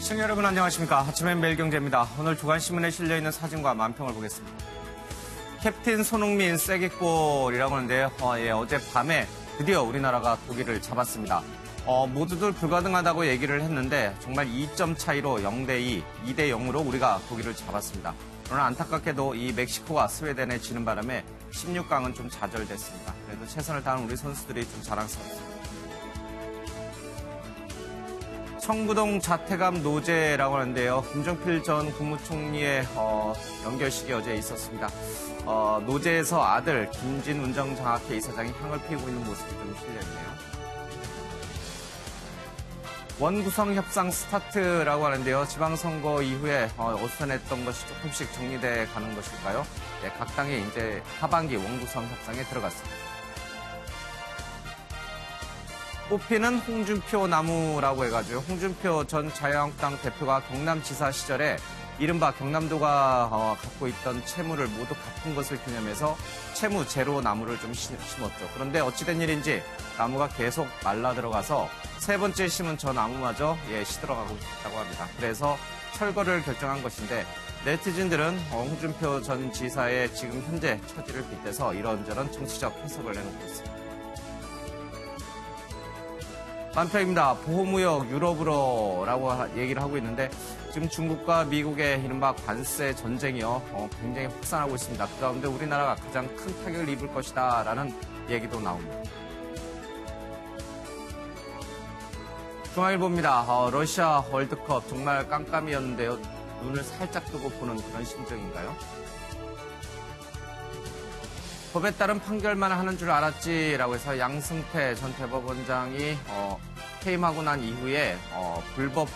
시청자 여러분 안녕하십니까. 하츠맨 매일경제입니다. 오늘 주간신문에 실려있는 사진과 만평을 보겠습니다. 캡틴 손흥민 쐐기골이라고 하는데요. 어젯밤에 드디어 우리나라가 독일을 잡았습니다. 모두들 불가능하다고 얘기를 했는데 정말 2점 차이로 0대2, 2대0으로 우리가 독일을 잡았습니다. 그러나 안타깝게도 이 멕시코가 스웨덴에 지는 바람에 16강은 좀 좌절됐습니다. 그래도 최선을 다한 우리 선수들이 좀 자랑스럽습니다. 청부동 자택암 노제라고 하는데요. 김종필 전 국무총리의 연결식이 어제 있었습니다. 노제에서 아들 김진 운정장학회 이사장이 향을 피우고 있는 모습이 좀 실려있네요. 원구성 협상 스타트라고 하는데요. 지방선거 이후에 어수선했던 것이 조금씩 정리돼 가는 것일까요? 네, 각 당이 이제 하반기 원구성 협상에 들어갔습니다. 뽑히는 홍준표 나무라고 해가지고 홍준표 전 자유한국당 대표가 경남지사 시절에 이른바 경남도가 갖고 있던 채무를 모두 갚은 것을 기념해서 채무 제로 나무를 좀 심었죠. 그런데 어찌된 일인지 나무가 계속 말라 들어가서 세 번째 심은 저 나무마저 시들어가고 있다고 합니다. 그래서 철거를 결정한 것인데 네티즌들은 홍준표 전 지사의 지금 현재 처지를 빗대서 이런저런 정치적 해석을 내놓고 있습니다. 만평입니다. 보호무역 유럽으로라고 얘기를 하고 있는데 지금 중국과 미국의 이른바 관세 전쟁이요. 굉장히 확산하고 있습니다. 그 가운데 우리나라가 가장 큰 타격을 입을 것이다라는 얘기도 나옵니다. 중앙일보입니다. 러시아 월드컵 정말 깜깜이었는데요. 눈을 살짝 뜨고 보는 그런 심정인가요? 법에 따른 판결만 하는 줄 알았지라고 해서 양승태 전 대법원장이 퇴임하고 난 이후에 불법과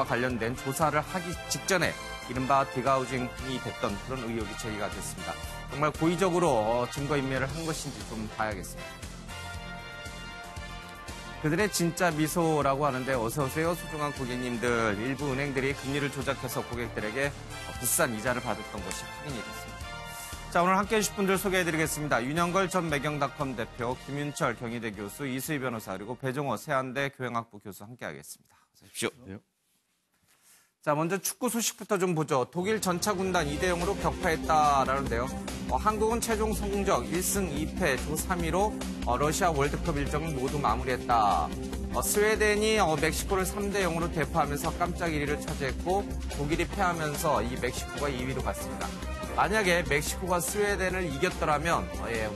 관련된 조사를 하기 직전에 이른바 디가우징이 됐던 그런 의혹이 제기가 됐습니다. 정말 고의적으로 증거인멸을 한 것인지 좀 봐야겠습니다. 그들의 진짜 미소라고 하는데 어서 오세요 소중한 고객님들. 일부 은행들이 금리를 조작해서 고객들에게 비싼 이자를 받았던 것이 확인이 됐습니다. 자, 오늘 함께해 주실 분들 소개해드리겠습니다. 윤영걸 전 매경닷컴 대표, 김윤철 경희대 교수, 이수희 변호사, 그리고 배종호 세안대 교양학부 교수 함께하겠습니다. 어서 오십시오. 네. 자, 먼저 축구 소식부터 좀 보죠. 독일 전차 군단 2대0으로 격파했다라는데요. 한국은 최종 성적 1승 2패 조 3위로 러시아 월드컵 일정을 모두 마무리했다. 스웨덴이 멕시코를 3대0으로 대파하면서 깜짝 1위를 차지했고 독일이 패하면서 이 멕시코가 2위로 갔습니다. 만약에 멕시코가 스웨덴을 이겼더라면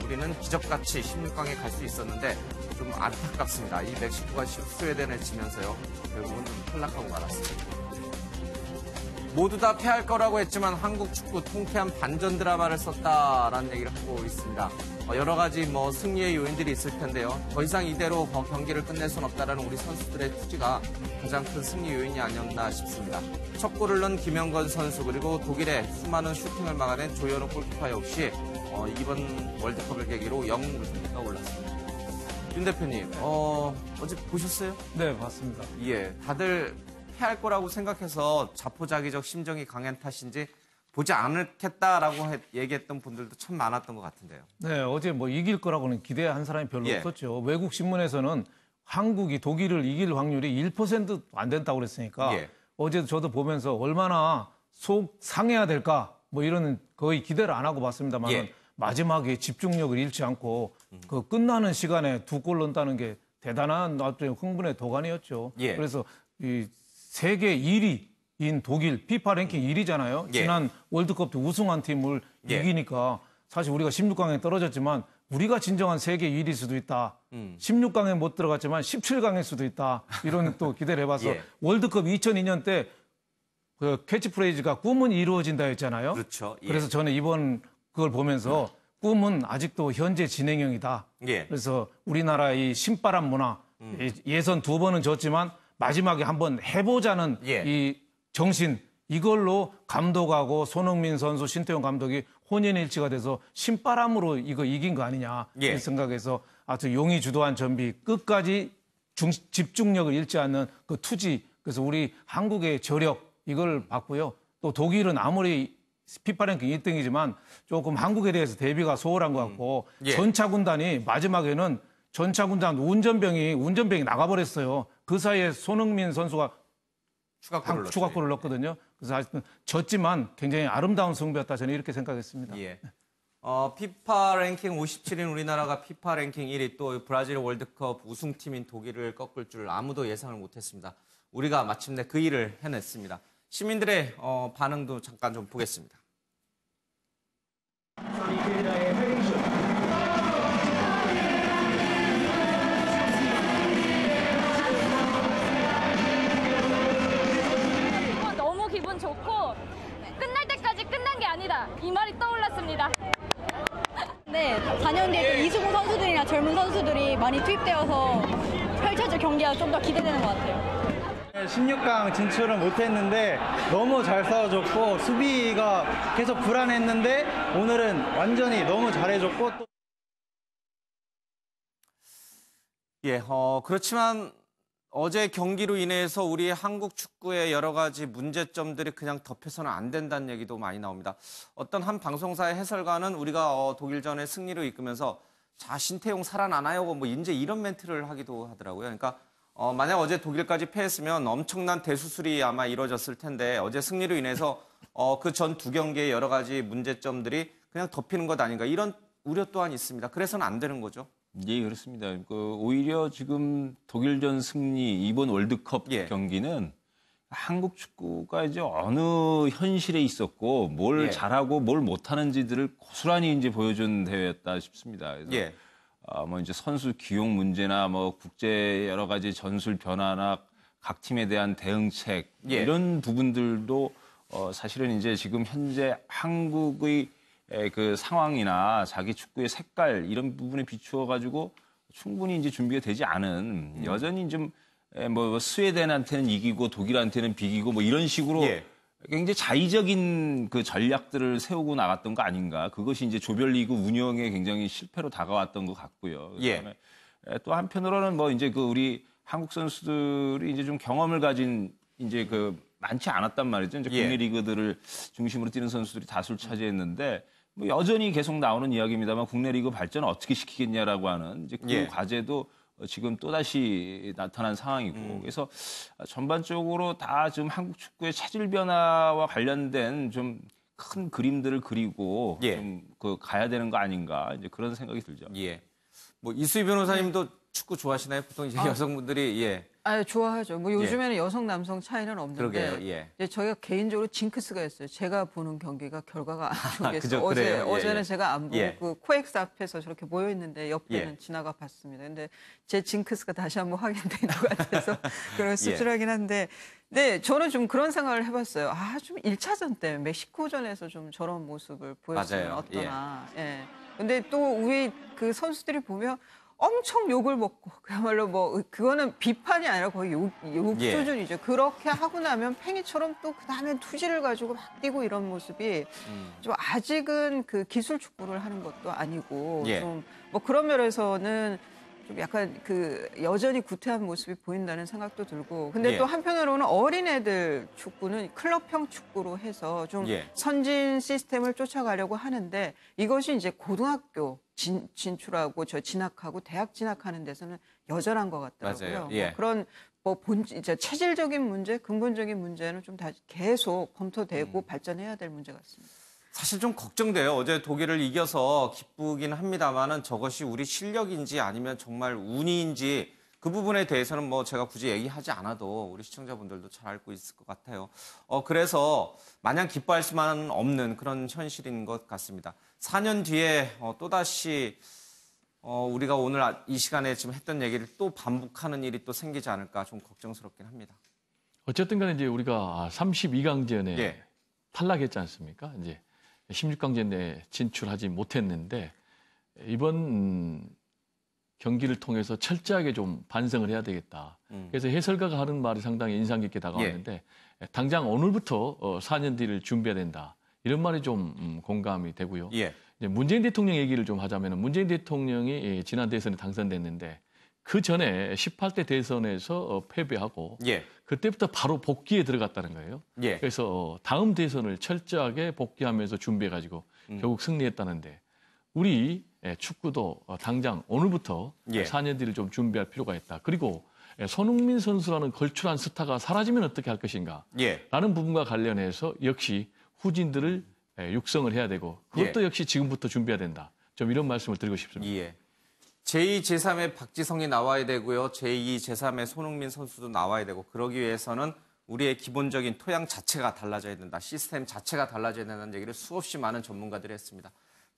우리는 기적같이 16강에 갈 수 있었는데 좀 안타깝습니다. 이 멕시코가 스웨덴에 지면서요. 결국은 좀 탈락하고 말았습니다. 모두 다 패할 거라고 했지만 한국 축구 통쾌한 반전 드라마를 썼다라는 얘기를 하고 있습니다. 여러 가지 승리의 요인들이 있을 텐데요. 더 이상 이대로 경기를 끝낼 수는 없다라는 우리 선수들의 투지가 가장 큰 승리 요인이 아니었나 싶습니다. 첫 골을 넣은 김영건 선수 그리고 독일의 수많은 슈팅을 막아낸 조현우 골키퍼 역시 이번 월드컵을 계기로 영웅으로 떠올랐습니다. 윤 대표님, 어제 보셨어요? 네, 봤습니다. 예, 다들 패할 거라고 생각해서 자포자기적 심정이 강한 탓인지 보지 않겠다라고 얘기했던 분들도 참 많았던 것 같은데요. 네, 어제 이길 거라고는 기대한 사람이 별로 없었죠. 외국 신문에서는 한국이 독일을 이길 확률이 1%도 안 된다고 그랬으니까 어제 저도 보면서 얼마나 속 상해야 될까 이런 거의 기대를 안 하고 봤습니다만 마지막에 집중력을 잃지 않고 그 끝나는 시간에 2골 넣는다는 게 대단한 흥분의 도가니였죠. 그래서 이 세계 1위인 독일, 피파 랭킹 1위잖아요. 지난 월드컵 때 우승한 팀을 이기니까 사실 우리가 16강에 떨어졌지만 우리가 진정한 세계 1위일 수도 있다. 16강에 못 들어갔지만 17강일 수도 있다. 이런 또 기대를 해봐서 월드컵 2002년 때 그 캐치프레이즈가 꿈은 이루어진다 했잖아요. 그렇죠. 그래서 저는 이번 그걸 보면서 꿈은 아직도 현재 진행형이다. 그래서 우리나라의 신바람 문화, 예선 2번은 졌지만 마지막에 한번 해보자는 이 정신, 이걸로 감독하고 손흥민 선수, 신태용 감독이 혼연일치가 돼서 신바람으로 이거 이긴 거 아니냐 이 생각에서 아주 용이 주도한 전비, 끝까지 집중력을 잃지 않는 그 투지, 그래서 우리 한국의 저력 이걸 봤고요. 또 독일은 아무리 피파 랭킹 1등이지만 조금 한국에 대해서 대비가 소홀한 것 같고 전차 군단이 마지막에는 전차 군단 운전병이 나가버렸어요. 그 사이에 손흥민 선수가 추가골을 넣었거든요. 그래서 하여튼 졌지만 굉장히 아름다운 승부였다. 저는 이렇게 생각했습니다. 예. 피파 랭킹 57인 우리나라가 피파 랭킹 1위 또 브라질 월드컵 우승팀인 독일을 꺾을 줄 아무도 예상을 못했습니다. 우리가 마침내 그 일을 해냈습니다. 시민들의 반응도 잠깐 좀 보겠습니다. 너무 기분 좋고 끝날 때까지 끝난 게 아니다. 이 말이 떠올랐습니다. 네, 4년 뒤에 또 이수공 선수들이나 젊은 선수들이 많이 투입되어서 펼쳐질 경기가 좀 더 기대되는 것 같아요. 16강 진출은 못했는데 너무 잘 싸워줬고 수비가 계속 불안했는데 오늘은 완전히 너무 잘해줬고 또 예, 그렇지만 어제 경기로 인해서 우리 한국 축구의 여러 가지 문제점들이 그냥 덮여서는 안 된다는 얘기도 많이 나옵니다. 어떤 한 방송사의 해설가는 우리가 독일전에 승리로 이끌면서 자, 신태용 살아나나요? 뭐 이제 이런 멘트를 하기도 하더라고요. 그러니까 만약 어제 독일까지 패했으면 엄청난 대수술이 아마 이루어졌을 텐데 어제 승리로 인해서 그 전 두 경기의 여러 가지 문제점들이 그냥 덮이는 것 아닌가 이런 우려 또한 있습니다. 그래서는 안 되는 거죠. 예, 그렇습니다. 오히려 지금 독일전 승리 이번 월드컵 예. 경기는 한국 축구가 이제 어느 현실에 있었고 뭘 예. 잘하고 뭘 못하는지들을 고스란히 이제 보여준 대회였다 싶습니다. 그래서 예. 뭐 이제 선수 기용 문제나 뭐 국제 여러 가지 전술 변화나 각 팀에 대한 대응책 예. 이런 부분들도 사실은 이제 지금 현재 한국의 그 상황이나 자기 축구의 색깔 이런 부분에 비추어 가지고 충분히 이제 준비가 되지 않은 여전히 좀 뭐 스웨덴한테는 이기고 독일한테는 비기고 뭐 이런 식으로 예. 굉장히 자의적인 그 전략들을 세우고 나갔던 거 아닌가. 그것이 이제 조별리그 운영에 굉장히 실패로 다가왔던 것 같고요. 그다음에 또 한편으로는 뭐 이제 그 우리 한국 선수들이 이제 좀 경험을 가진 이제 그 많지 않았단 말이죠. 이제 국내 리그들을 중심으로 뛰는 선수들이 다수를 차지했는데 뭐 여전히 계속 나오는 이야기입니다만 국내 리그 발전을 어떻게 시키겠냐라고 하는 이제 그 과제도 지금 또다시 나타난 상황이고 그래서 전반적으로 다 지금 한국 축구의 체질 변화와 관련된 좀 큰 그림들을 그리고 좀 그 가야 되는 거 아닌가 이제 그런 생각이 들죠. 예. 뭐 이수희 변호사님도 축구 좋아하시나요? 보통 이제 여성분들이 아, 좋아하죠. 뭐 요즘에는 여성 남성 차이는 없는데 그러게요. 예. 이제 저희가 개인적으로 징크스가 있어요. 제가 보는 경기가 결과가 안 좋겠어요. 그죠, 그래요. 어제는 제가 안 보고 예. 그 코엑스 앞에서 저렇게 모여 있는데 옆에는 지나가 봤습니다. 근데 제 징크스가 다시 한번 확인된 것 같아서 그런 씁쓸하긴 한데 네, 저는 좀 그런 생각을 해봤어요. 아, 좀 1차전 때 멕시코전에서 좀 저런 모습을 보였으면 맞아요. 어떠나. 예. 근데 또 우리 그 선수들이 보면 엄청 욕을 먹고 그야말로 뭐 그거는 비판이 아니라 거의 욕 수준이죠. 그렇게 하고 나면 팽이처럼 또 그다음에 투지를 가지고 막 뛰고 이런 모습이 좀 아직은 그 기술 축구를 하는 것도 아니고 좀 뭐 그런 면에서는 좀 약간 그 여전히 구태한 모습이 보인다는 생각도 들고 근데 또 한편으로는 어린애들 축구는 클럽형 축구로 해서 좀 선진 시스템을 쫓아가려고 하는데 이것이 이제 고등학교 진출하고 진학하고 대학 진학하는 데서는 여전한 것 같더라고요. 맞아요. 뭐 그런 뭐 이제 체질적인 문제, 근본적인 문제는 좀 다 계속 검토되고 발전해야 될 문제 같습니다. 사실 좀 걱정돼요. 어제 독일을 이겨서 기쁘긴 합니다만은 저것이 우리 실력인지 아니면 정말 운이인지 그 부분에 대해서는 뭐 제가 굳이 얘기하지 않아도 우리 시청자분들도 잘 알고 있을 것 같아요. 그래서 마냥 기뻐할 수만은 없는 그런 현실인 것 같습니다. 4년 뒤에 또다시 우리가 오늘 이 시간에 지금 했던 얘기를 또 반복하는 일이 또 생기지 않을까 좀 걱정스럽긴 합니다. 어쨌든 간에 이제 우리가 32강전에 탈락했지 않습니까? 이제 16강전에 진출하지 못했는데 이번 경기를 통해서 철저하게 좀 반성을 해야 되겠다. 그래서 해설가가 하는 말이 상당히 인상 깊게 다가왔는데 당장 오늘부터 4년 뒤를 준비해야 된다. 이런 말이 좀 공감이 되고요. 이제 문재인 대통령 얘기를 좀 하자면 문재인 대통령이 지난 대선에 당선됐는데 그 전에 18대 대선에서 패배하고 그때부터 바로 복귀에 들어갔다는 거예요. 그래서 다음 대선을 철저하게 복귀하면서 준비해가지고 결국 승리했다는데 우리 축구도 당장 오늘부터 4년 뒤를 좀 준비할 필요가 있다. 그리고 손흥민 선수라는 걸출한 스타가 사라지면 어떻게 할 것인가 라는 부분과 관련해서 역시 후진들을 육성을 해야 되고 그것도 역시 지금부터 준비해야 된다. 좀 이런 말씀을 드리고 싶습니다. 제2, 제3의 박지성이 나와야 되고요. 제2, 제3의 손흥민 선수도 나와야 되고 그러기 위해서는 우리의 기본적인 토양 자체가 달라져야 된다. 시스템 자체가 달라져야 된다는 얘기를 수없이 많은 전문가들이 했습니다.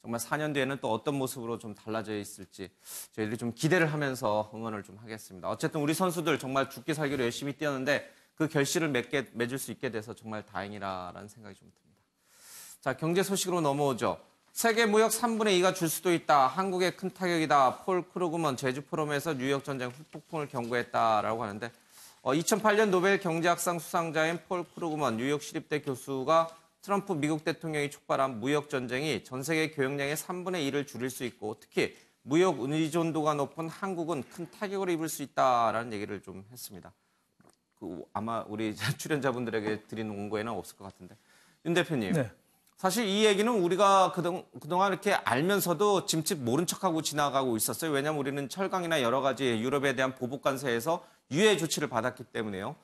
정말 4년 뒤에는 또 어떤 모습으로 좀 달라져 있을지 저희들이 좀 기대를 하면서 응원을 좀 하겠습니다. 어쨌든 우리 선수들 정말 죽기 살기로 열심히 뛰었는데 그 결실을 맺을 수 있게 돼서 정말 다행이라는 생각이 좀 듭니다. 자, 경제 소식으로 넘어오죠. 세계 무역 3분의 2가 줄 수도 있다. 한국의 큰 타격이다. 폴 크루그먼 제주 포럼에서 뉴욕 전쟁 후폭풍을 경고했다라고 하는데 2008년 노벨 경제학상 수상자인 폴 크루그먼 뉴욕 시립대 교수가 트럼프 미국 대통령이 촉발한 무역 전쟁이 전 세계 교역량의 3분의 1을 줄일 수 있고 특히 무역 의존도가 높은 한국은 큰 타격을 입을 수 있다라는 얘기를 좀 했습니다. 아마 우리 출연자분들에게 드린 원고에는 없을 것 같은데. 윤 대표님. 네. 사실 이 얘기는 우리가 그동안 이렇게 알면서도 짐짓 모른 척하고 지나가고 있었어요. 왜냐하면 우리는 철강이나 여러 가지 유럽에 대한 보복 관세에서 유예 조치를 받았기 때문에요.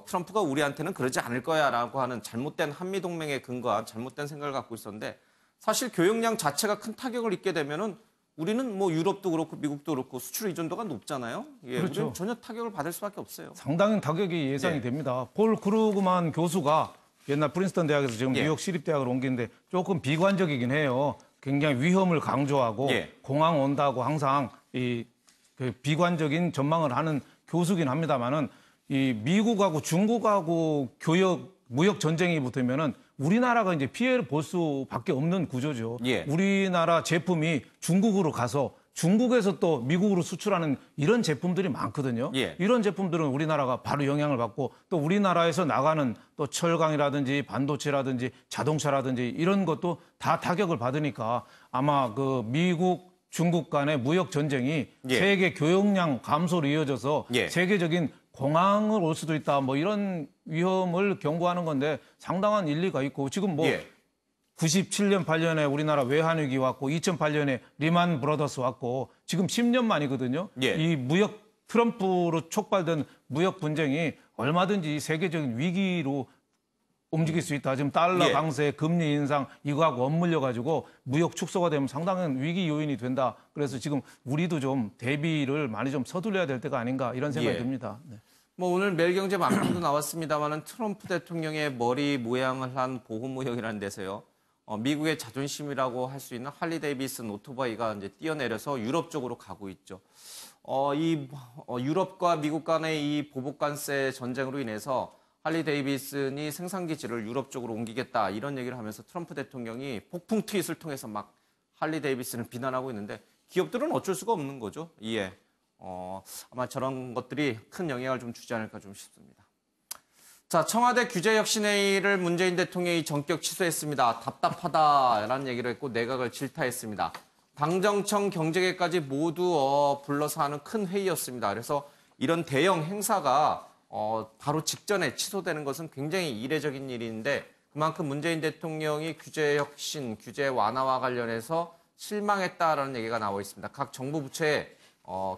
트럼프가 우리한테는 그러지 않을 거야라고 하는 잘못된 한미동맹에 근거한 잘못된 생각을 갖고 있었는데 사실 교역량 자체가 큰 타격을 입게 되면은 우리는 뭐 유럽도 그렇고 미국도 그렇고 수출 의존도가 높잖아요. 그렇죠. 우리는 전혀 타격을 받을 수밖에 없어요. 상당히 타격이 예상이 됩니다. 폴 크루그만 교수가 옛날 프린스턴 대학에서 지금 뉴욕 시립대학으로 옮기는데 조금 비관적이긴 해요. 굉장히 위험을 강조하고 공항 온다고 항상 그 비관적인 전망을 하는 교수긴 합니다만은 이 미국하고 중국하고 무역 전쟁이 붙으면은 우리나라가 이제 피해를 볼 수밖에 없는 구조죠. 우리나라 제품이 중국으로 가서 중국에서 또 미국으로 수출하는 이런 제품들이 많거든요. 이런 제품들은 우리나라가 바로 영향을 받고 또 우리나라에서 나가는 또 철강이라든지 반도체라든지 자동차라든지 이런 것도 다 타격을 받으니까 아마 그 미국, 중국 간의 무역 전쟁이 세계 교역량 감소로 이어져서 세계적인 공황을 올 수도 있다. 뭐 이런 위험을 경고하는 건데 상당한 일리가 있고 지금 뭐 97년, 8년에 우리나라 외환위기 왔고 2008년에 리만 브라더스 왔고 지금 10년 만이거든요. 이 트럼프로 촉발된 무역 분쟁이 얼마든지 세계적인 위기로 움직일 수 있다. 지금 달러 강세, 금리 인상 이거하고 맞물려가지고 무역 축소가 되면 상당한 위기 요인이 된다. 그래서 지금 우리도 좀 대비를 많이 좀 서둘러야 될 때가 아닌가 이런 생각이 듭니다. 뭐 오늘 매일경제 만평도 나왔습니다만은 트럼프 대통령의 머리 모양을 한 보호무역이라는 데서요. 미국의 자존심이라고 할 수 있는 할리 데이비슨 오토바이가 이제 뛰어내려서 유럽 쪽으로 가고 있죠. 유럽과 미국 간의 이 보복관세 전쟁으로 인해서 할리 데이비슨이 생산 기지를 유럽 쪽으로 옮기겠다 이런 얘기를 하면서 트럼프 대통령이 폭풍 트윗을 통해서 막 할리 데이비슨을 비난하고 있는데 기업들은 어쩔 수가 없는 거죠. 아마 저런 것들이 큰 영향을 좀 주지 않을까 좀 싶습니다. 자, 청와대 규제혁신회의를 문재인 대통령이 전격 취소했습니다. 답답하다라는 얘기를 했고 내각을 질타했습니다. 당정청 경제계까지 모두 불러서 하는 큰 회의였습니다. 그래서 이런 대형 행사가 바로 직전에 취소되는 것은 굉장히 이례적인 일인데 그만큼 문재인 대통령이 규제혁신, 규제 완화와 관련해서 실망했다라는 얘기가 나오고 있습니다. 각 정부 부처의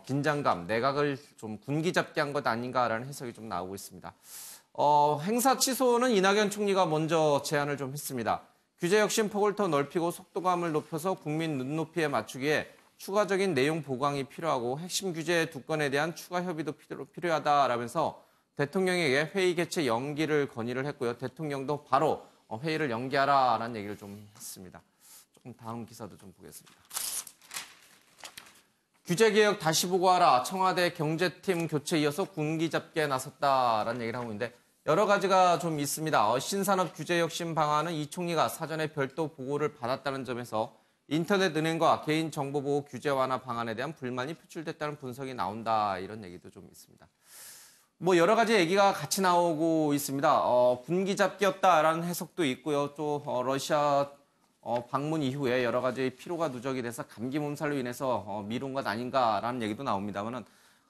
긴장감, 내각을 좀 군기잡게 한 것 아닌가라는 해석이 좀 나오고 있습니다. 행사 취소는 이낙연 총리가 먼저 제안을 좀 했습니다. 규제혁신 폭을 더 넓히고 속도감을 높여서 국민 눈높이에 맞추기에 추가적인 내용 보강이 필요하고 핵심 규제 2건에 대한 추가 협의도 필요하다라면서 대통령에게 회의 개최 연기를 건의를 했고요. 대통령도 바로 회의를 연기하라라는 얘기를 좀 했습니다. 조금 다음 기사도 좀 보겠습니다. 규제개혁 다시 보고하라. 청와대 경제팀 교체 이어서 군기잡기에 나섰다라는 얘기를 하고 있는데 여러 가지가 좀 있습니다. 신산업 규제혁신 방안은 이 총리가 사전에 별도 보고를 받았다는 점에서 인터넷 은행과 개인정보보호 규제 완화 방안에 대한 불만이 표출됐다는 분석이 나온다. 이런 얘기도 좀 있습니다. 뭐 여러 가지 얘기가 같이 나오고 있습니다. 군기잡기였다라는 해석도 있고요. 또 러시아 방문 이후에 여러 가지 피로가 누적이 돼서 감기 몸살로 인해서 미룬 것 아닌가라는 얘기도 나옵니다만은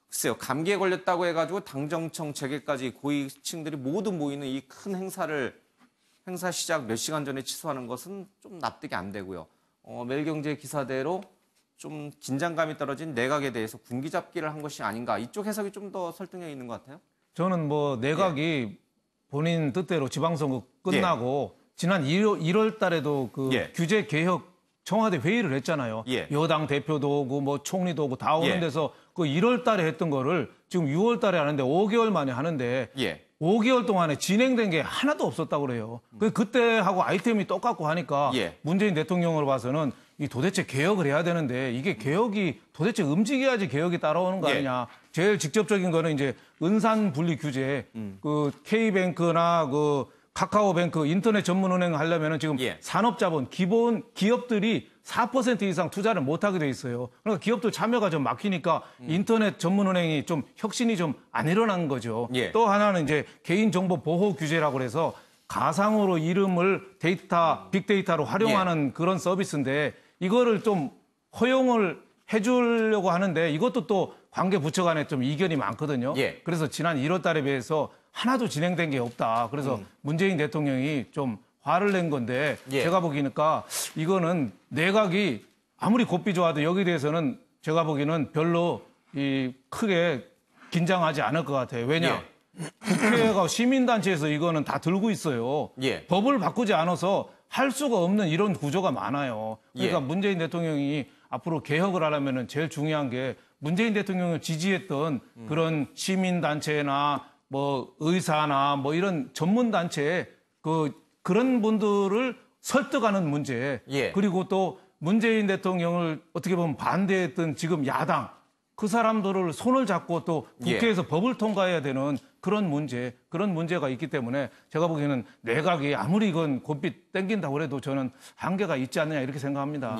글쎄요. 감기에 걸렸다고 해가지고 당정청 재개까지 고위층들이 모두 모이는 이 큰 행사 시작 몇 시간 전에 취소하는 것은 좀 납득이 안 되고요. 매일경제 기사대로 좀 긴장감이 떨어진 내각에 대해서 군기잡기를 한 것이 아닌가. 이쪽 해석이 좀 더 설득력 있는 것 같아요. 저는 뭐 내각이 본인 뜻대로 지방선거 끝나고 지난 1월 달에도 그 규제 개혁 청와대 회의를 했잖아요. 여당 대표도 오고 뭐 총리도 오고 다 오는 데서 그 1월 달에 했던 거를 지금 6월 달에 하는데 5개월 만에 하는데 5개월 동안에 진행된 게 하나도 없었다고 그래요. 그때하고 아이템이 똑같고 하니까 문재인 대통령으로 봐서는 이 도대체 개혁을 해야 되는데 이게 개혁이 도대체 움직여야지 개혁이 따라오는 거 아니냐. 제일 직접적인 거는 이제 은산 분리 규제, 그 K뱅크나 그 카카오뱅크 인터넷 전문은행 하려면은 지금 산업자본 기본 기업들이 4% 이상 투자를 못하게 돼 있어요. 그러니까 기업들 참여가 좀 막히니까 인터넷 전문은행이 좀 혁신이 좀 안 일어난 거죠. 또 하나는 이제 개인정보 보호 규제라고 해서 가상으로 이름을 데이터, 빅데이터로 활용하는 그런 서비스인데 이거를 좀 허용을 해주려고 하는데 이것도 또 관계 부처 간에 좀 이견이 많거든요. 그래서 지난 1월 달에 비해서 하나도 진행된 게 없다. 그래서 문재인 대통령이 좀 화를 낸 건데 제가 보기니까 이거는 내각이 아무리 곱비 좋아도 여기에 대해서는 제가 보기에는 별로 크게 긴장하지 않을 것 같아요. 왜냐? 국회가 시민단체에서 이거는 다 들고 있어요. 법을 바꾸지 않아서 할 수가 없는 이런 구조가 많아요. 그러니까 문재인 대통령이 앞으로 개혁을 하려면 제일 중요한 게 문재인 대통령을 지지했던 그런 시민단체나 뭐 의사나 뭐 이런 전문단체 그런 분들을 설득하는 문제 그리고 또 문재인 대통령을 어떻게 보면 반대했던 지금 야당 그 사람들을 손을 잡고 또 국회에서 법을 통과해야 되는 그런 문제가 있기 때문에 제가 보기에는 내각이 아무리 이건 곱비 땡긴다고 해도 저는 한계가 있지 않느냐 이렇게 생각합니다.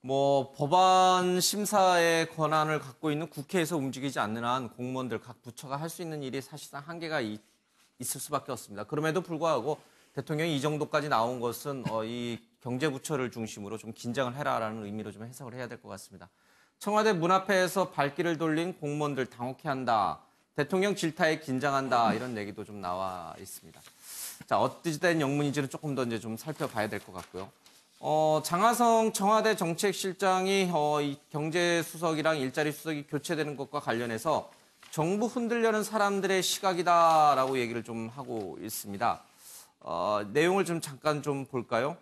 뭐 법안 심사의 권한을 갖고 있는 국회에서 움직이지 않는 한 공무원들 각 부처가 할 수 있는 일이 사실상 한계가 있을 수밖에 없습니다. 그럼에도 불구하고 대통령이 이 정도까지 나온 것은 이 경제부처를 중심으로 좀 긴장을 해라라는 의미로 좀 해석을 해야 될 것 같습니다. 청와대 문 앞에서 발길을 돌린 공무원들 당혹해한다. 대통령 질타에 긴장한다. 이런 얘기도 좀 나와 있습니다. 자, 어찌된 영문인지는 조금 더 이제 좀 살펴봐야 될 것 같고요. 장하성 청와대 정책실장이 이 경제수석이랑 일자리 수석이 교체되는 것과 관련해서 정부 흔들려는 사람들의 시각이다라고 얘기를 좀 하고 있습니다. 내용을 좀 잠깐 좀 볼까요?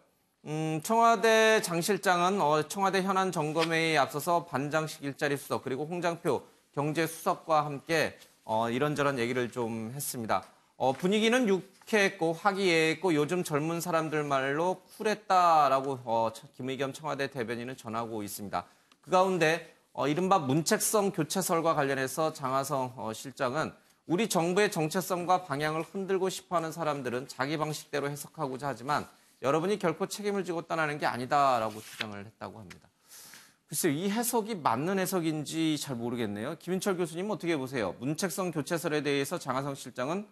청와대 장 실장은 청와대 현안 점검회의에 앞서서 반장식 일자리 수석 그리고 홍장표 경제수석과 함께 이런저런 얘기를 좀 했습니다. 분위기는 유쾌했고 화기애애했고 요즘 젊은 사람들 말로 쿨했다라고 김의겸 청와대 대변인은 전하고 있습니다. 그 가운데 이른바 문책성 교체설과 관련해서 장하성 실장은 우리 정부의 정체성과 방향을 흔들고 싶어하는 사람들은 자기 방식대로 해석하고자 하지만 여러분이 결코 책임을 지고 떠나는 게 아니다라고 주장을 했다고 합니다. 글쎄요, 이 해석이 맞는 해석인지 잘 모르겠네요. 김인철 교수님 어떻게 보세요? 문책성 교체설에 대해서 장하성 실장은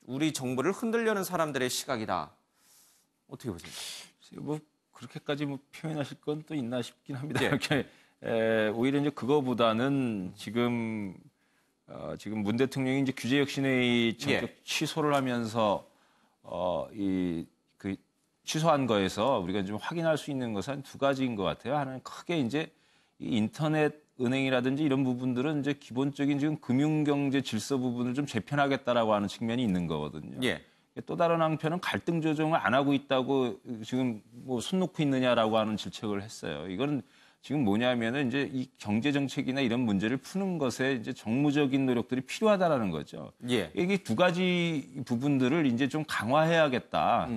우리 정부를 흔들려는 사람들의 시각이다. 어떻게 보세요? 뭐 그렇게까지 뭐 표현하실 건 또 있나 싶긴 합니다. 이렇게 오히려 이제 그거보다는 지금 문 대통령이 이제 규제혁신회의 취소를 하면서 취소한 거에서 우리가 좀 확인할 수 있는 것은 한 두 가지인 것 같아요. 하나는 크게 이제 이 인터넷 은행이라든지 이런 부분들은 이제 기본적인 지금 금융경제 질서 부분을 좀 재편하겠다라고 하는 측면이 있는 거거든요. 또 다른 한편은 갈등 조정을 안 하고 있다고 지금 뭐 손 놓고 있느냐라고 하는 질책을 했어요. 이건 지금 뭐냐면은 이제 이 경제 정책이나 이런 문제를 푸는 것에 이제 정무적인 노력들이 필요하다라는 거죠. 이게 두 가지 부분들을 이제 좀 강화해야겠다.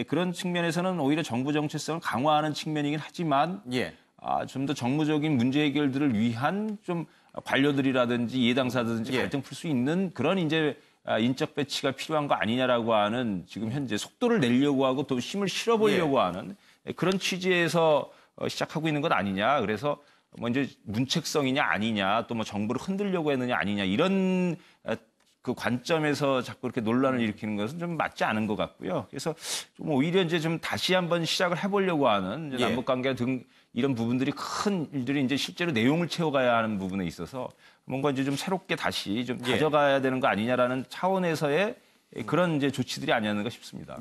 그런 측면에서는 오히려 정부 정체성을 강화하는 측면이긴 하지만 좀 더 정무적인 문제 해결들을 위한 좀 관료들이라든지 예당사든지 갈등 풀 수 있는 그런 이제 인적 배치가 필요한 거 아니냐라고 하는 지금 현재 속도를 내려고 하고 또 힘을 실어보려고 하는 그런 취지에서 시작하고 있는 것 아니냐. 그래서 먼저 문책성이냐 아니냐 또 뭐 정부를 흔들려고 했느냐 아니냐 이런 그 관점에서 자꾸 이렇게 논란을 일으키는 것은 좀 맞지 않은 것 같고요. 그래서 좀 오히려 이제 좀 다시 한번 시작을 해보려고 하는 이제 남북관계 등 이런 부분들이 큰 일들이 이제 실제로 내용을 채워가야 하는 부분에 있어서 뭔가 이제 좀 새롭게 다시 좀 다져가야 되는 거 아니냐라는 차원에서의 그런 이제 조치들이 아니었는가 싶습니다.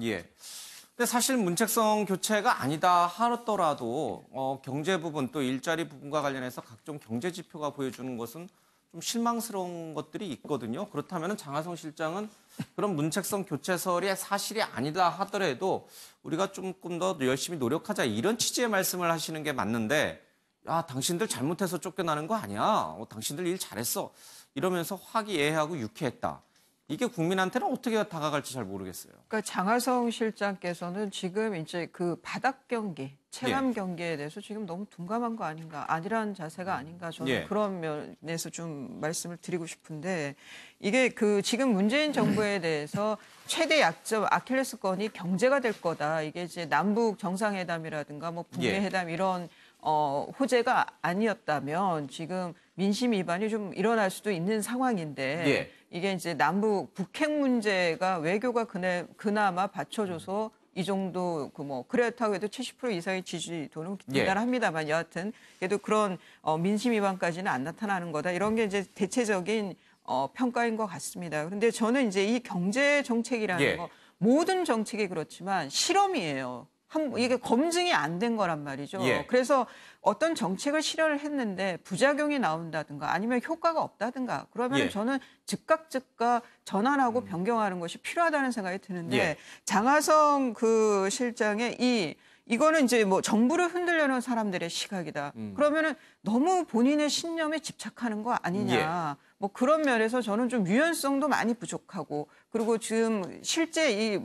근데 사실 문책성 교체가 아니다 하더라도 경제 부분 또 일자리 부분과 관련해서 각종 경제 지표가 보여주는 것은 좀 실망스러운 것들이 있거든요. 그렇다면 장하성 실장은 그런 문책성 교체설이 사실이 아니다 하더라도 우리가 조금 더 열심히 노력하자 이런 취지의 말씀을 하시는 게 맞는데 야, 당신들 잘못해서 쫓겨나는 거 아니야. 당신들 일 잘했어. 이러면서 화기애애하고 유쾌했다. 이게 국민한테는 어떻게 다가갈지 잘 모르겠어요. 그러니까 장하성 실장께서는 지금 이제 그 바닥 경기, 체감 예. 경기에 대해서 지금 너무 둔감한 거 아닌가, 아니라는 자세가 아닌가 저는 예. 그런 면에서 좀 말씀을 드리고 싶은데 이게 그 지금 문재인 정부에 대해서 최대 약점 아킬레스건이 경제가 될 거다. 이게 이제 남북 정상회담이라든가 뭐 북미 예. 회담 이런 호재가 아니었다면 지금 민심 위반이 좀 일어날 수도 있는 상황인데 예. 이게 이제 남북 북핵 문제가 외교가 그나마 받쳐줘서 이 정도 그렇다고 해도 70% 이상의 지지도는 대단합니다만 여하튼 그래도 그런 민심 위반까지는 안 나타나는 거다. 이런 게 이제 대체적인 평가인 것 같습니다. 그런데 저는 이제 이 경제 정책이라는 예. 거 모든 정책이 그렇지만 실험이에요. 이게 검증이 안 된 거란 말이죠. 예. 그래서 어떤 정책을 실현을 했는데 부작용이 나온다든가 아니면 효과가 없다든가 그러면 예. 저는 즉각 전환하고 변경하는 것이 필요하다는 생각이 드는데 예. 장하성 그 실장의 이거는 이제 뭐 정부를 흔들려는 사람들의 시각이다. 그러면은 너무 본인의 신념에 집착하는 거 아니냐. 뭐 그런 면에서 저는 좀 유연성도 많이 부족하고 그리고 지금 실제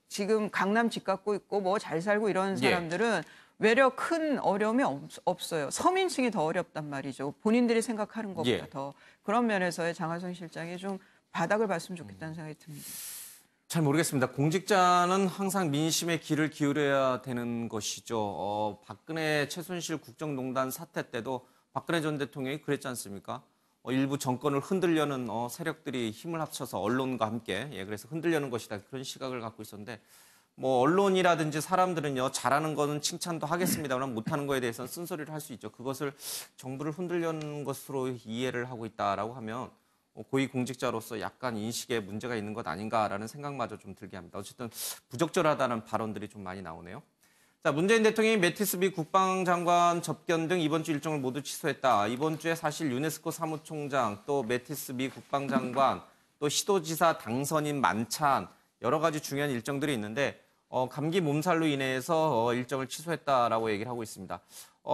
지금 강남 집 갖고 있고 뭐 잘 살고 이런 사람들은 외려 큰 어려움이 없어요. 서민층이 더 어렵단 말이죠. 본인들이 생각하는 것보다 더. 그런 면에서의 장하성 실장이 좀 바닥을 봤으면 좋겠다는 생각이 듭니다. 잘 모르겠습니다. 공직자는 항상 민심에 귀를 기울여야 되는 것이죠. 박근혜 최순실 국정농단 사태 때도 박근혜 전 대통령이 그랬지 않습니까? 일부 정권을 흔들려는 세력들이 힘을 합쳐서 언론과 함께 그래서 흔들려는 것이다. 그런 시각을 갖고 있었는데 뭐 언론이라든지 사람들은요 잘하는 거는 칭찬도 하겠습니다만 못하는 거에 대해서는 쓴소리를 할 수 있죠. 그것을 정부를 흔들려는 것으로 이해를 하고 있다라고 하면 고위공직자로서 약간 인식에 문제가 있는 것 아닌가라는 생각마저 좀 들게 합니다. 어쨌든 부적절하다는 발언들이 좀 많이 나오네요. 자, 문재인 대통령이 매티스 미 국방장관 접견 등 이번 주 일정을 모두 취소했다. 이번 주에 사실 유네스코 사무총장, 또 매티스 미 국방장관, 또 시도지사 당선인 만찬 여러 가지 중요한 일정들이 있는데 감기 몸살로 인해서 일정을 취소했다라고 얘기를 하고 있습니다.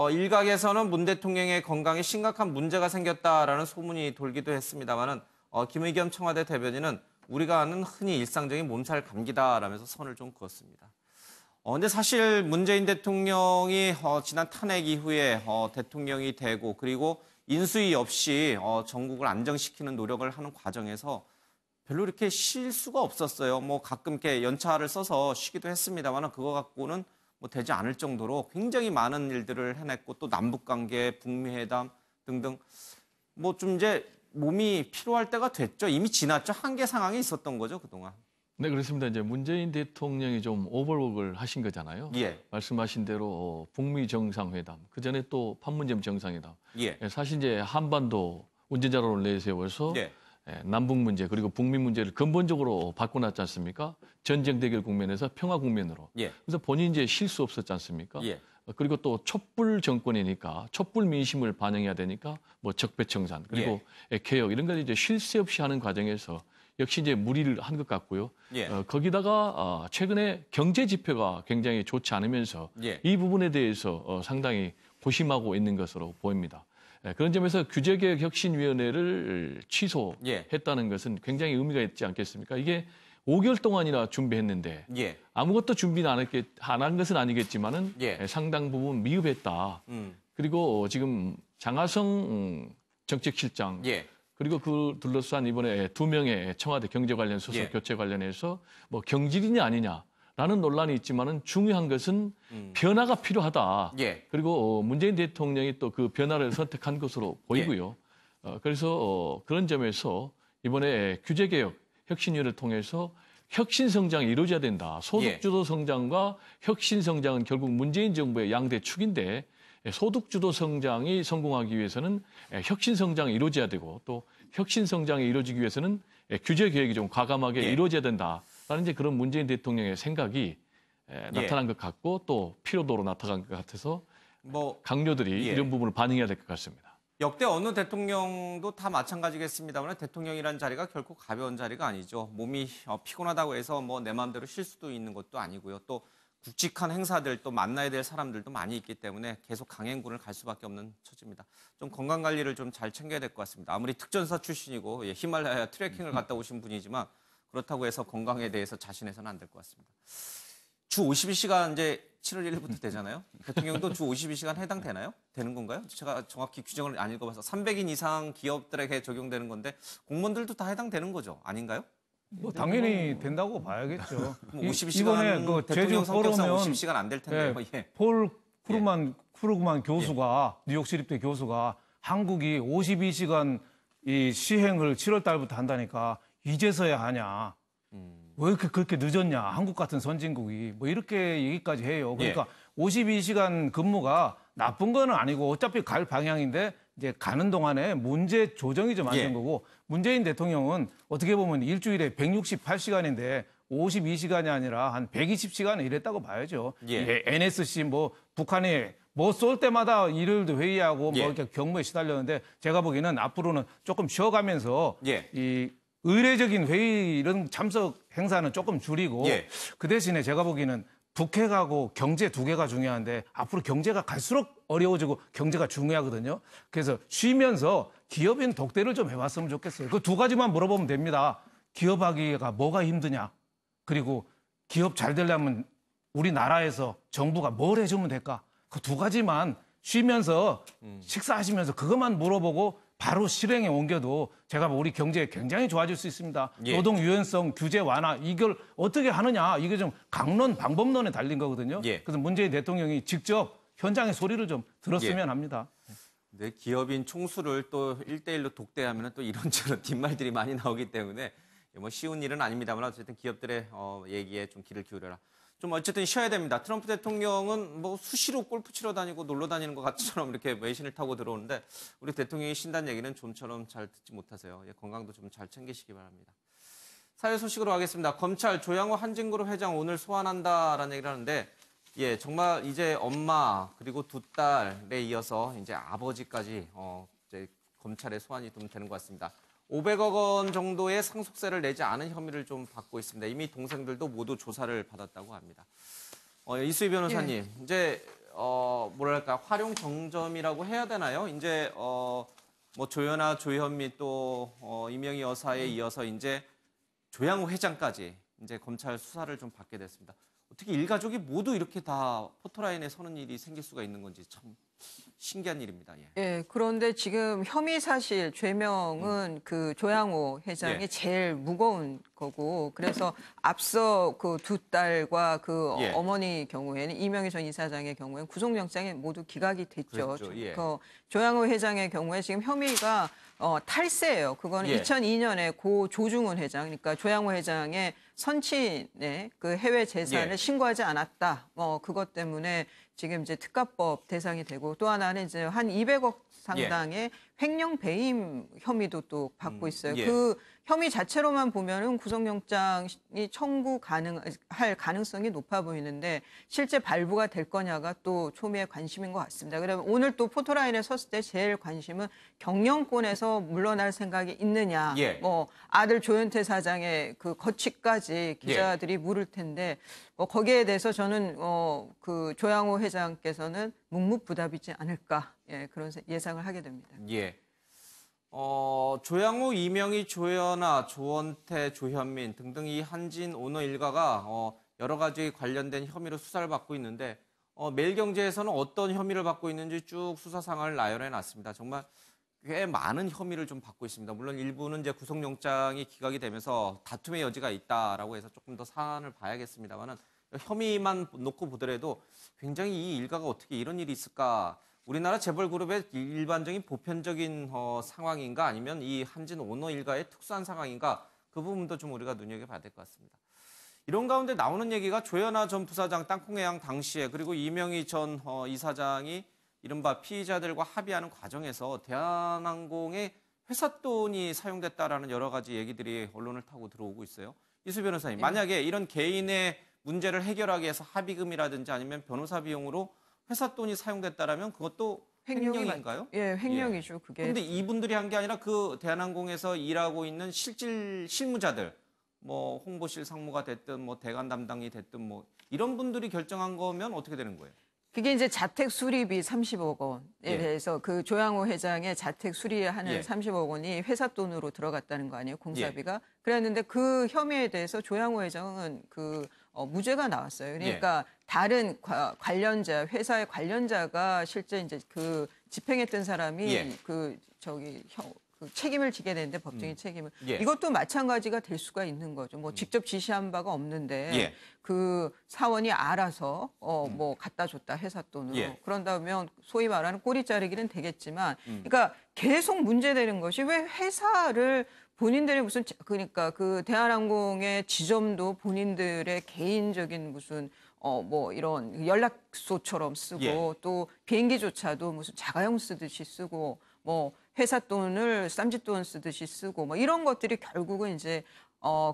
일각에서는 문 대통령의 건강에 심각한 문제가 생겼다라는 소문이 돌기도 했습니다만은 김의겸 청와대 대변인은 우리가 아는 흔히 일상적인 몸살 감기다라면서 선을 좀 그었습니다. 근데 사실 문재인 대통령이 지난 탄핵 이후에 대통령이 되고 그리고 인수위 없이 전국을 안정시키는 노력을 하는 과정에서 별로 이렇게 쉴 수가 없었어요. 뭐 가끔 이렇게 연차를 써서 쉬기도 했습니다만 그거 갖고는 뭐 되지 않을 정도로 굉장히 많은 일들을 해냈고 또 남북관계, 북미회담 등등 뭐 좀 이제 몸이 피로할 때가 됐죠. 이미 지났죠. 한계 상황이 있었던 거죠, 그동안. 네, 그렇습니다. 이제 문재인 대통령이 좀 오버워크를 하신 거잖아요. 예. 말씀하신 대로 북미 정상회담, 그 전에 또 판문점 정상회담. 예. 사실 이제 한반도 운전자로를 내세워서 예. 남북 문제 그리고 북미 문제를 근본적으로 바꿔놨지 않습니까? 전쟁 대결 국면에서 평화 국면으로. 예. 그래서 본인 이제 실수 없었지 않습니까? 예. 그리고 또 촛불 정권이니까 촛불 민심을 반영해야 되니까 뭐 적폐청산 그리고 개혁 이런 걸 이제 쉴 새 없이 하는 과정에서 역시 이제 무리를 한 것 같고요. 예. 거기다가 최근에 경제 지표가 굉장히 좋지 않으면서 이 부분에 대해서 상당히 고심하고 있는 것으로 보입니다. 그런 점에서 규제개혁혁신위원회를 취소했다는 것은 굉장히 의미가 있지 않겠습니까? 이게 5개월 동안이나 준비했는데 아무것도 준비는 안 한 것은 아니겠지만은 상당 부분 미흡했다. 그리고 지금 장하성 정책실장 그리고 그 둘러싼 이번에 2명의 청와대 경제 관련 소속 교체 관련해서 뭐 경질이냐 아니냐라는 논란이 있지만은 중요한 것은 변화가 필요하다. 그리고 문재인 대통령이 또 그 변화를 선택한 것으로 보이고요. 그래서 그런 점에서 이번에 규제개혁 혁신위를 통해서 혁신 성장이 이루어져야 된다. 소득주도 성장과 혁신 성장은 결국 문재인 정부의 양대 축인데 소득주도 성장이 성공하기 위해서는 혁신 성장이 이루어져야 되고 또 혁신 성장이 이루어지기 위해서는 규제 개혁이 좀 과감하게 이루어져야 된다라는 이제 그런 문재인 대통령의 생각이 나타난 것 같고 또 피로도로 나타난 것 같아서 강요들이 이런 부분을 반영해야 될 것 같습니다. 역대 어느 대통령도 다 마찬가지겠습니다만 대통령이라는 자리가 결코 가벼운 자리가 아니죠. 몸이 피곤하다고 해서 뭐 내 마음대로 쉴 수도 있는 것도 아니고요. 또 굵직한 행사들 또 만나야 될 사람들도 많이 있기 때문에 계속 강행군을 갈 수밖에 없는 처지입니다. 좀 건강 관리를 좀 잘 챙겨야 될 것 같습니다. 아무리 특전사 출신이고 히말라야 트레킹을 갔다 오신 분이지만 그렇다고 해서 건강에 대해서 자신해서는 안 될 것 같습니다. 주 52시간 이제 7월 1일부터 되잖아요. 대통령도 주 52시간 해당되나요? 되는 건가요? 제가 정확히 규정을 안 읽어봐서 300인 이상 기업들에게 적용되는 건데 공무원들도 다 해당되는 거죠? 아닌가요? 뭐 당연히 된다고 봐야겠죠. 52시간 이번에 그 제주 포럼은 4 52시간 안 될 텐데요. 폴 크루그만 교수가 뉴욕 시립대 교수가 한국이 52시간 이 시행을 7월 달부터 한다니까 이제서야 하냐. 왜 그렇게 늦었냐. 한국 같은 선진국이. 뭐 이렇게 얘기까지 해요. 그러니까 52시간 근무가 나쁜 건 아니고 어차피 갈 방향인데 이제 가는 동안에 문제 조정이 좀 안 된 거고 문재인 대통령은 어떻게 보면 일주일에 168시간인데 52시간이 아니라 한 120시간을 일했다고 봐야죠. NSC 뭐 북한에 뭐 쏠 때마다 일요일도 회의하고 뭐 이렇게 경무에 시달렸는데 제가 보기에는 앞으로는 조금 쉬어가면서 이 의례적인 회의 이런 참석 행사는 조금 줄이고 그 대신에 제가 보기에는 북핵하고 경제 두 개가 중요한데 앞으로 경제가 갈수록 어려워지고 경제가 중요하거든요. 그래서 쉬면서 기업인 독대를 좀 해봤으면 좋겠어요. 그 두 가지만 물어보면 됩니다. 기업하기가 뭐가 힘드냐. 그리고 기업 잘 되려면 우리나라에서 정부가 뭘 해주면 될까. 그 두 가지만 쉬면서 식사하시면서 그것만 물어보고 바로 실행에 옮겨도 제가 우리 경제 굉장히 좋아질 수 있습니다. 노동 유연성 규제 완화 이걸 어떻게 하느냐 이게 좀 강론 방법론에 달린 거거든요. 그래서 문재인 대통령이 직접 현장의 소리를 좀 들었으면 합니다. 네, 기업인 총수를 또 1대1로 독대하면 또 이런저런 뒷말들이 많이 나오기 때문에 뭐 쉬운 일은 아닙니다만 어쨌든 기업들의 얘기에 좀 귀를 기울여라. 좀 어쨌든 쉬어야 됩니다. 트럼프 대통령은 뭐 수시로 골프 치러 다니고 놀러 다니는 것 같처럼 이렇게 외신을 타고 들어오는데 우리 대통령이 쉰다는 얘기는 좀처럼 잘 듣지 못하세요. 건강도 좀 잘 챙기시기 바랍니다. 사회 소식으로 가겠습니다. 검찰 조양호 한진그룹 회장 오늘 소환한다라는 얘기를 하는데 정말 이제 엄마 그리고 두 딸에 이어서 이제 아버지까지 이제 검찰에 소환이 좀 되는 것 같습니다. 500억 원 정도의 상속세를 내지 않은 혐의를 좀 받고 있습니다. 이미 동생들도 모두 조사를 받았다고 합니다. 이수희 변호사님, 이제 뭐랄까 활용 정점이라고 해야 되나요? 이제 뭐 조연아, 조현미 또 이명희 여사에 이어서 이제 조양호 회장까지 이제 검찰 수사를 좀 받게 됐습니다. 어떻게 일가족이 모두 이렇게 다 포토라인에 서는 일이 생길 수가 있는 건지 참 신기한 일입니다. 그런데 지금 혐의 사실 죄명은 그 조양호 회장이 제일 무거운 거고 그래서 앞서 그 두 딸과 그 어머니 경우에는 이명희 전 이사장의 경우에는 구속영장이 모두 기각이 됐죠. 그 조양호 회장의 경우에 지금 혐의가 탈세예요. 그거는 2002년에 고 조중훈 회장, 그러니까 조양호 회장의 선친의 그 해외 재산을 신고하지 않았다. 그것 때문에 지금 이제 특가법 대상이 되고 또 하나는 이제 한 200억 상당의 횡령 배임 혐의도 또 받고 있어요. 그 혐의 자체로만 보면은 구속영장이 청구 가능할 가능성이 높아 보이는데 실제 발부가 될 거냐가 또 초미의 관심인 것 같습니다. 그러면 오늘 또 포토라인에 섰을 때 제일 관심은 경영권에서 물러날 생각이 있느냐. 뭐 아들 조현태 사장의 그 거취까지 기자들이 물을 텐데 거기에 대해서 저는 그 조양호 회장께서는 묵묵부답이지 않을까 그런 예상을 하게 됩니다. 조양호, 이명희, 조연아, 조원태, 조현민 등등 이 한진 오너 일가가 여러 가지 관련된 혐의로 수사를 받고 있는데 매일경제에서는 어떤 혐의를 받고 있는지 쭉 수사 상황을 나열해 놨습니다. 정말 꽤 많은 혐의를 좀 받고 있습니다. 물론 일부는 이제 구속영장이 기각이 되면서 다툼의 여지가 있다라고 해서 조금 더 사안을 봐야겠습니다만은 혐의만 놓고 보더라도 굉장히 이 일가가 어떻게 이런 일이 있을까? 우리나라 재벌그룹의 일반적인 보편적인 상황인가 아니면 이 한진 오너 일가의 특수한 상황인가 그 부분도 좀 우리가 눈여겨봐야 될 것 같습니다. 이런 가운데 나오는 얘기가 조현아 전 부사장 땅콩해양 당시에 그리고 이명희 전 이사장이 이른바 피의자들과 합의하는 과정에서 대한항공의 회사 돈이 사용됐다라는 여러 가지 얘기들이 언론을 타고 들어오고 있어요. 이수 변호사님, 만약에 이런 개인의 문제를 해결하기 위해서 합의금이라든지 아니면 변호사 비용으로 회사 돈이 사용됐다라면 그것도 횡령인가요? 예, 횡령이죠. 그게. 그런데 이분들이 한 게 아니라 그 대한항공에서 일하고 있는 실무자들, 뭐 홍보실 상무가 됐든 뭐 대관 담당이 됐든 뭐 이런 분들이 결정한 거면 어떻게 되는 거예요? 그게 이제 자택 수리비 30억 원에 예. 대해서 그 조양호 회장의 자택 수리하는 예. 30억 원이 회사 돈으로 들어갔다는 거 아니에요? 공사비가. 예. 그랬는데 그 혐의에 대해서 조양호 회장은 무죄가 나왔어요. 그러니까 다른 관련자, 회사의 관련자가 실제 이제 그 집행했던 사람이 그 책임을 지게 되는데 법적인 책임을 이것도 마찬가지가 될 수가 있는 거죠. 뭐 직접 지시한 바가 없는데 그 사원이 알아서 뭐 갖다 줬다 회사 돈으로 그런다면 소위 말하는 꼬리 자르기는 되겠지만 그러니까 계속 문제되는 것이 왜 회사를 본인들이 무슨 그러니까 그 대한항공의 지점도 본인들의 개인적인 무슨 뭐 이런 연락소처럼 쓰고 또 비행기조차도 무슨 자가용 쓰듯이 쓰고 뭐 회사 돈을 쌈짓돈 쓰듯이 쓰고 뭐 이런 것들이 결국은 이제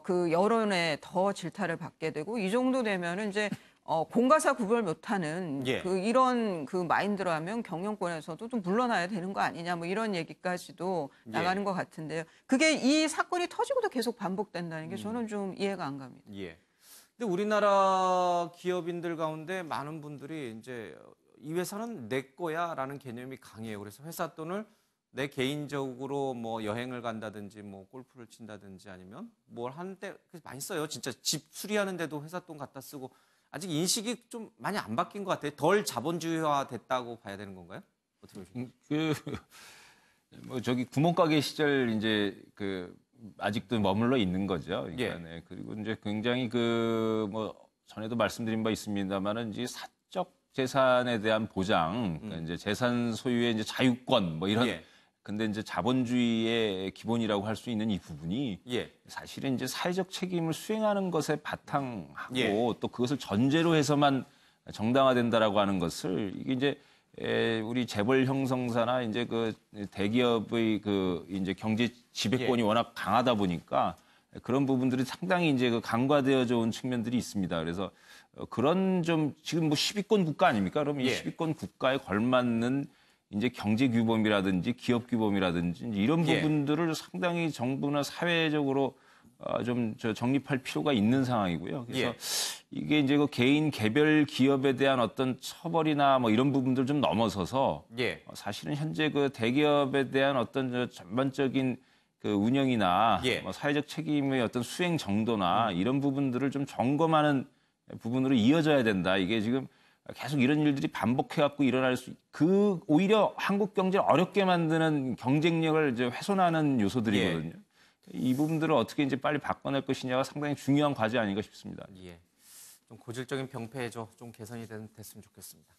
그 여론에 더 질타를 받게 되고 이 정도 되면은 이제 공과사 구별 못하는 이런 그 마인드로 하면 경영권에서도 좀 물러나야 되는 거 아니냐 뭐 이런 얘기까지도 나가는 것 같은데요. 그게 이 사건이 터지고도 계속 반복된다는 게 저는 좀 이해가 안 갑니다. 근데 우리나라 기업인들 가운데 많은 분들이 이제 이 회사는 내 거야라는 개념이 강해요. 그래서 회사 돈을 내 개인적으로 뭐 여행을 간다든지 뭐 골프를 친다든지 아니면 뭘 하는데 많이 써요. 진짜 집 수리하는데도 회사 돈 갖다 쓰고 아직 인식이 좀 많이 안 바뀐 것 같아요. 덜 자본주의화 됐다고 봐야 되는 건가요? 어떻게 보십니까? 뭐 저기 구멍가게 시절 이제 아직도 머물러 있는 거죠. 그러니까 네. 그리고 이제 굉장히 뭐 전에도 말씀드린 바 있습니다만은 이제 사적 재산에 대한 보장, 그러니까 이제 재산 소유의 이제 자유권 뭐 이런. 근데 이제 자본주의의 기본이라고 할 수 있는 이 부분이 사실은 이제 사회적 책임을 수행하는 것에 바탕하고 또 그것을 전제로 해서만 정당화된다라고 하는 것을 이게 이제 우리 재벌 형성사나 이제 그 대기업의 이제 경제 지배권이 워낙 강하다 보니까 그런 부분들이 상당히 이제 간과되어져 온 측면들이 있습니다. 그래서 그런 좀 지금 뭐 10위권 국가 아닙니까? 그럼 이 10위권 국가에 걸맞는 이제 경제 규범이라든지 기업 규범이라든지 이런 부분들을 상당히 정부나 사회적으로 좀 정립할 필요가 있는 상황이고요. 그래서 이게 이제 그 개인 개별 기업에 대한 어떤 처벌이나 뭐 이런 부분들 좀 넘어서서 사실은 현재 그 대기업에 대한 어떤 전반적인 그 운영이나 뭐 사회적 책임의 어떤 수행 정도나 이런 부분들을 좀 점검하는 부분으로 이어져야 된다. 이게 지금 계속 이런 일들이 반복해갖고 일어날 오히려 한국 경제를 어렵게 만드는 경쟁력을 이제 훼손하는 요소들이거든요. 이 부분들을 어떻게 이제 빨리 바꿔낼 것이냐가 상당히 중요한 과제 아닌가 싶습니다. 좀 고질적인 병폐죠. 좀 개선이 됐으면 좋겠습니다.